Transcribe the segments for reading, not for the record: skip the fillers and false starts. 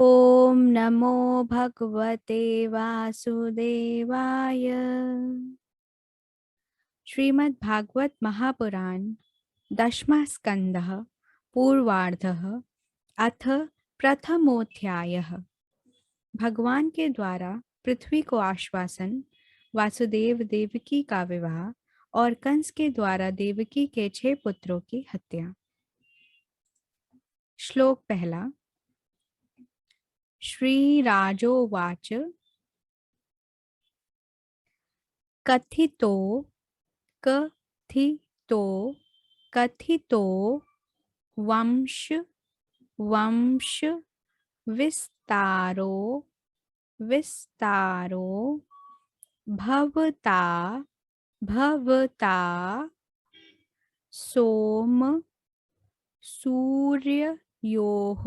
ओम नमो भगवते वासुदेवाय। श्रीमद् भागवत महापुराण दशमः स्कंदः पूर्वार्धः अथ प्रथमोऽध्यायः। भगवान के द्वारा पृथ्वी को आश्वासन, वासुदेव देवकी का विवाह और कंस के द्वारा देवकी के 6 पुत्रों की हत्या। श्लोक पहला। श्रीराजोवाच कथितो कथितो कथितो वंश वंश विस्तारो विस्तारो भवता भवता सोम सूर्ययोः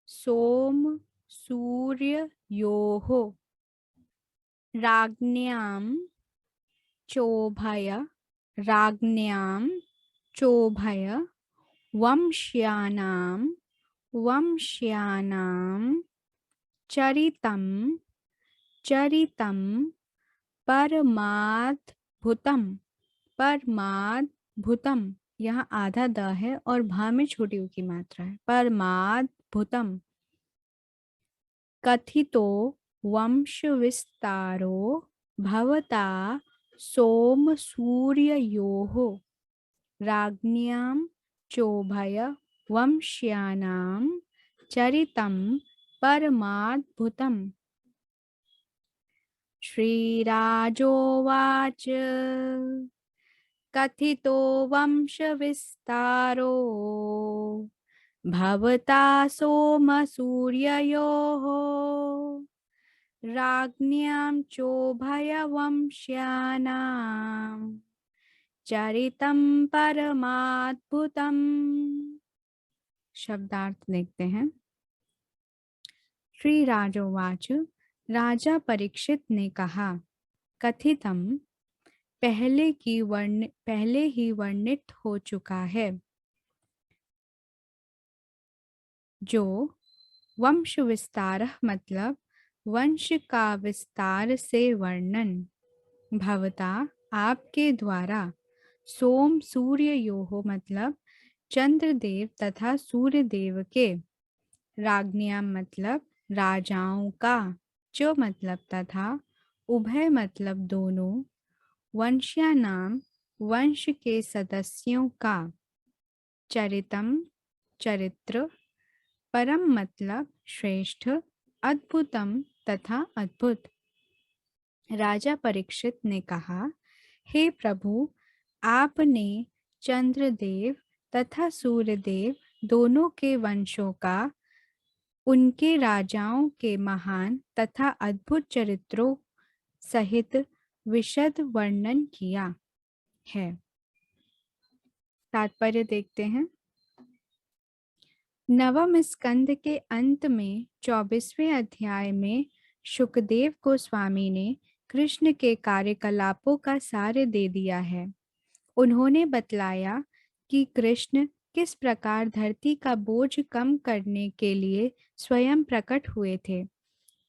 सोम सूर्ययोः राज्ञां चोभय वंश्यानां चरितं परमाद्भुतम्। यहाँ आधा द है और भा में छोटी ऊ की मात्रा है। परमाद्भुतम्। कथितो वंश विस्तारो भवता सोम सूर्ययोः राज्ञां चोभय वंश्यानां चरितं परमाद्भुतम्। श्रीराजोवाच कथितो वंश विस्तारो भवता सोम सूर्ययोः राज्ञां चोभयवंश्यानां चरितं परमाद्भुतम्। शब्दार्थ देखते हैं। श्री राजोवाच, राजा परीक्षित ने कहा, कथितम पहले ही वर्णित हो चुका है, जो वंश विस्तार मतलब वंश का विस्तार से वर्णन, भवता आपके द्वारा, सोम सूर्ययोः मतलब चंद्रदेव तथा सूर्यदेव के, राज्ञां मतलब राजाओं का, जो मतलब तथा, उभय मतलब दोनों, वंश्यानाम वंश के सदस्यों का, चरितम चरित्र, परम मतलब श्रेष्ठ, अद्भुतम तथा अद्भुत। राजा परीक्षित ने कहा, हे प्रभु, आपने चंद्रदेव तथा सूर्यदेव दोनों के वंशों का, उनके राजाओं के महान तथा अद्भुत चरित्रों सहित विशद वर्णन किया है। तात्पर्य देखते हैं। नवम स्कंद के अंत में 24वें अध्याय में शुकदेव गोस्वामी ने कृष्ण के कार्यकलापों का सार दे दिया है। उन्होंने बतलाया कि कृष्ण किस प्रकार धरती का बोझ कम करने के लिए स्वयं प्रकट हुए थे,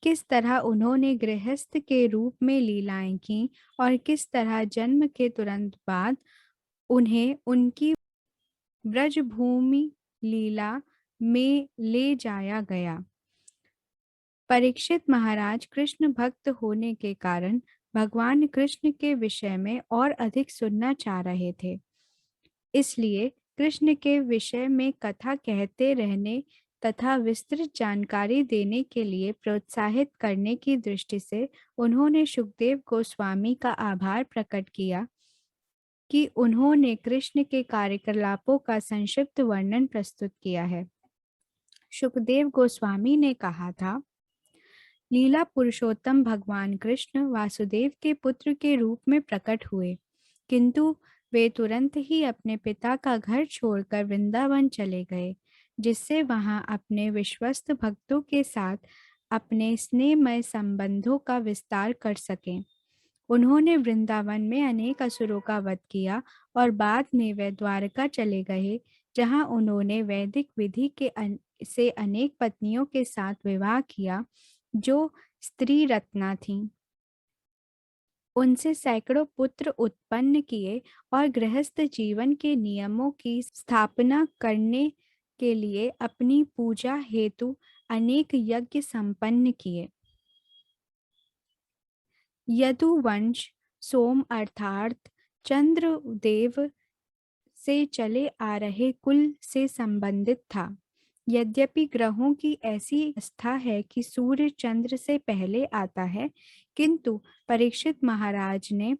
किस तरह उन्होंने गृहस्थ के रूप में लीलाएं की और किस तरह जन्म के तुरंत बाद उन्हें उनकी ब्रजभूमि लीला में ले जाया गया। परीक्षित महाराज कृष्ण भक्त होने के कारण भगवान कृष्ण के विषय में और अधिक सुनना चाह रहे थे, इसलिए कृष्ण के विषय में कथा कहते रहने तथा विस्तृत जानकारी देने के लिए प्रोत्साहित करने की दृष्टि से उन्होंने शुकदेव गोस्वामी का आभार प्रकट किया कि उन्होंने कृष्ण के कार्यकलापों का संक्षिप्त वर्णन प्रस्तुत किया है। शुकदेव गोस्वामी ने कहा था, लीला पुरुषोत्तम भगवान कृष्ण वासुदेव के पुत्र के रूप में प्रकट हुए, किंतु वे तुरंत ही अपने पिता का घर छोड़कर वृंदावन चले गए, जिससे वहां अपने विश्वस्त भक्तों के साथ अपने स्नेहमय संबंधों का विस्तार कर सकें। उन्होंने वृंदावन में अनेक असुरों का वध किया और बाद में वे द्वारका चले गए, जहां उन्होंने वैदिक विधि के से अनेक पत्नियों के साथ विवाह किया जो स्त्री रत्ना थीं। उनसे सैकड़ों पुत्र उत्पन्न किए और गृहस्थ जीवन के नियमों की स्थापना करने के लिए अपनी पूजा हेतु अनेक यज्ञ संपन्न किए। यदुवंश सोम अर्थात चंद्रदेव से चले आ रहे कुल से संबंधित था। यद्यपि ग्रहों की ऐसी आस्था है कि सूर्य चंद्र से पहले आता है, किंतु परीक्षित महाराज ने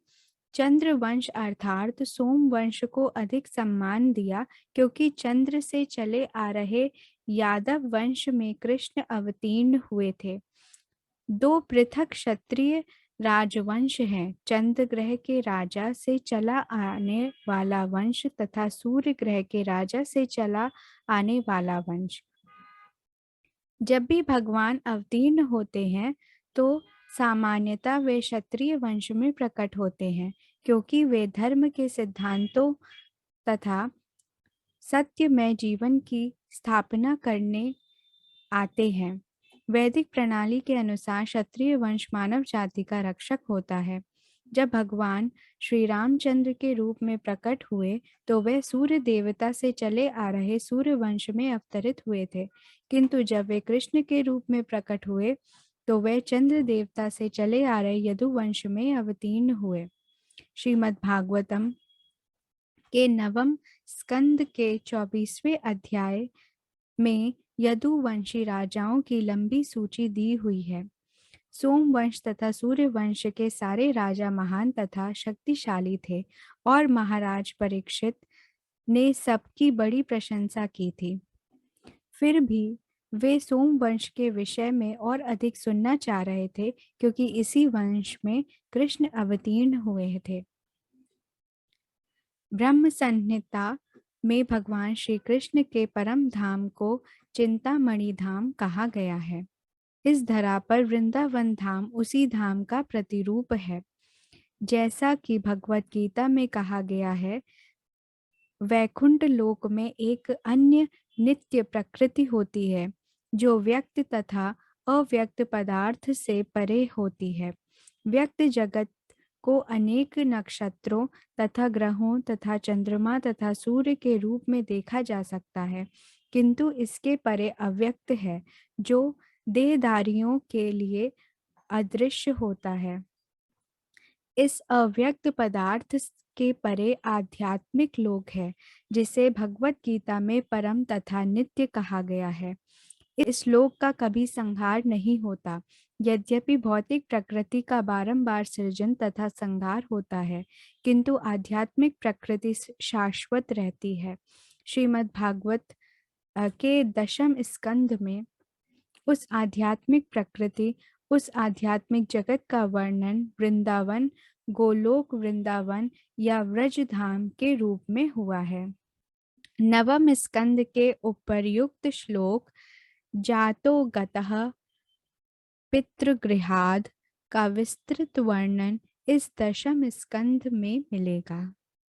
चंद्रवंश अर्थात सोमवंश को अधिक सम्मान दिया, क्योंकि चंद्र से चले आ रहे यादव वंश में कृष्ण अवतीर्ण हुए थे। दो पृथक क्षत्रिय राजवंश हैं, चंद्र ग्रह के राजा से चला आने वाला वंश तथा सूर्य ग्रह के राजा से चला आने वाला वंश। जब भी भगवान अवतीर्ण होते हैं तो सामान्यतः वे क्षत्रिय वंश में प्रकट होते हैं, क्योंकि वे धर्म के सिद्धांतों तथा सत्यमय जीवन की स्थापना करने आते हैं। वैदिक प्रणाली के अनुसार क्षत्रिय वंश मानव जाति का रक्षक होता है। जब भगवान श्री रामचंद्र के रूप में प्रकट हुए तो वे सूर्य देवता से चले आ रहे सूर्य वंश में अवतरित हुए थे, किंतु जब वे कृष्ण के रूप में प्रकट हुए तो वे चंद्र देवता से चले आ रहे यदु वंश में अवतीर्ण हुए। श्रीमद् भागवतम के नवम स्कंद के 24वें अध्याय में यदुवंशी राजाओं की लंबी सूची दी हुई है। सोमवंश तथा सूर्यवंश के सारे राजा महान तथा शक्तिशाली थे और महाराज परीक्षित ने सबकी बड़ी प्रशंसा की थी। फिर भी वे सोमवंश के विषय में और अधिक सुनना चाह रहे थे, क्योंकि इसी वंश में कृष्ण अवतीर्ण हुए थे। ब्रह्म संहिता में भगवान श्री कृष्ण के परम धाम को चिंतामणि धाम कहा गया है। इस धरा पर वृंदावन धाम उसी धाम का प्रतिरूप है। जैसा कि भगवत गीता में कहा गया है, वैकुंठ लोक में एक अन्य नित्य प्रकृति होती है जो व्यक्त तथा अव्यक्त पदार्थ से परे होती है। व्यक्त जगत को अनेक नक्षत्रों तथा ग्रहों तथा चंद्रमा तथा सूर्य के रूप में देखा जा सकता है, किंतु इसके परे अव्यक्त है जो देहधारियों के लिए अदृश्य होता है। इस अव्यक्त पदार्थ के परे आध्यात्मिक लोक है, जिसे भगवत गीता में परम तथा नित्य कहा गया है। इस लोक का कभी संहार नहीं होता। यद्यपि भौतिक प्रकृति का बारंबार सृजन तथा संहार होता है, किंतु आध्यात्मिक प्रकृति शाश्वत रहती है। श्रीमद् भागवत के दशम स्कंद में उस आध्यात्मिक प्रकृति, उस आध्यात्मिक जगत का वर्णन वृंदावन, गोलोक वृंदावन या व्रजधाम के रूप में हुआ है। नवम स्कंद के उपर्युक्त श्लोक जातो गतः पितृगृहाद का विस्तृत वर्णन इस दशम स्कंद में मिलेगा।